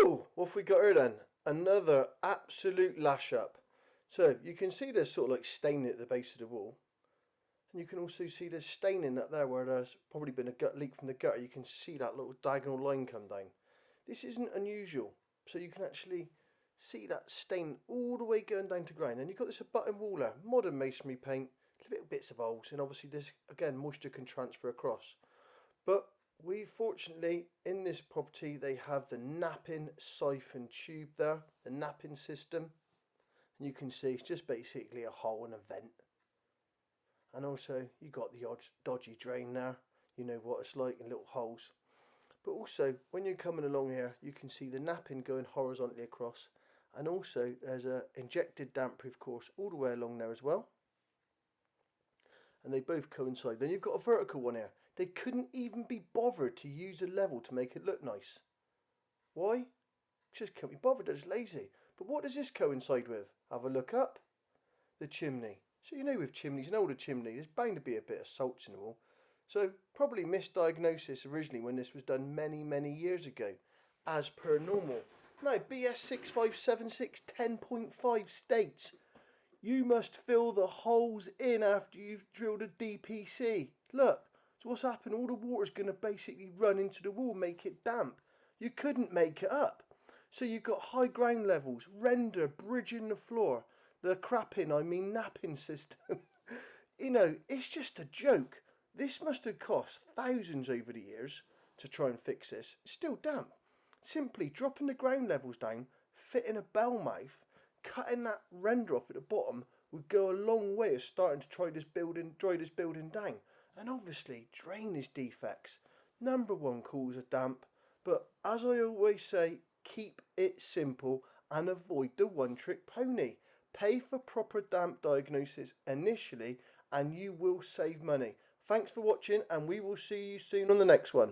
Woo! What have we got here then? Another absolute lash up. So you can see there's sort of like staining at the base of the wall. And you can also see there's staining up there where there's probably been a gut leak from the gutter. You can see that little diagonal line come down. This isn't unusual. So you can actually see that stain all the way going down to ground. And you've got this abutting wall there. Modern masonry paint. Little bits of holes. And obviously this, again, moisture can transfer across. But we fortunately, in this property, they have the Knapen siphon tube there, the Knapen system. And you can see it's just basically a hole and a vent. And also you got the odd dodgy drain there. You know what it's like in little holes. But also when you're coming along here, you can see the Knapen going horizontally across. And also there's a injected damp proof course all the way along there as well. And they both coincide. Then you've got a vertical one here. They couldn't even be bothered to use a level to make it look nice. Why? Just can't be bothered, they're just lazy. But what does this coincide with? Have a look up. The chimney. So you know with chimneys, an older chimney, there's bound to be a bit of salts in the wall. So probably misdiagnosis originally when this was done many years ago, as per normal. Now BS 6576 10.5 states you must fill the holes in after you've drilled a DPC. Look, so what's happened? All the water's going to basically run into the wall, make it damp. You couldn't make it up. So you've got high ground levels, render, bridging the floor, the Knapen system. You know, it's just a joke. This must have cost thousands over the years to try and fix this. It's still damp. Simply dropping the ground levels down, fitting a bell mouth, cutting that render off at the bottom would go a long way of starting to dry this building down. And obviously drainage defects, number one cause of damp. But as I always say, keep it simple and avoid the one trick pony. Pay for proper damp diagnosis initially and you will save money. Thanks for watching and we will see you soon on the next one.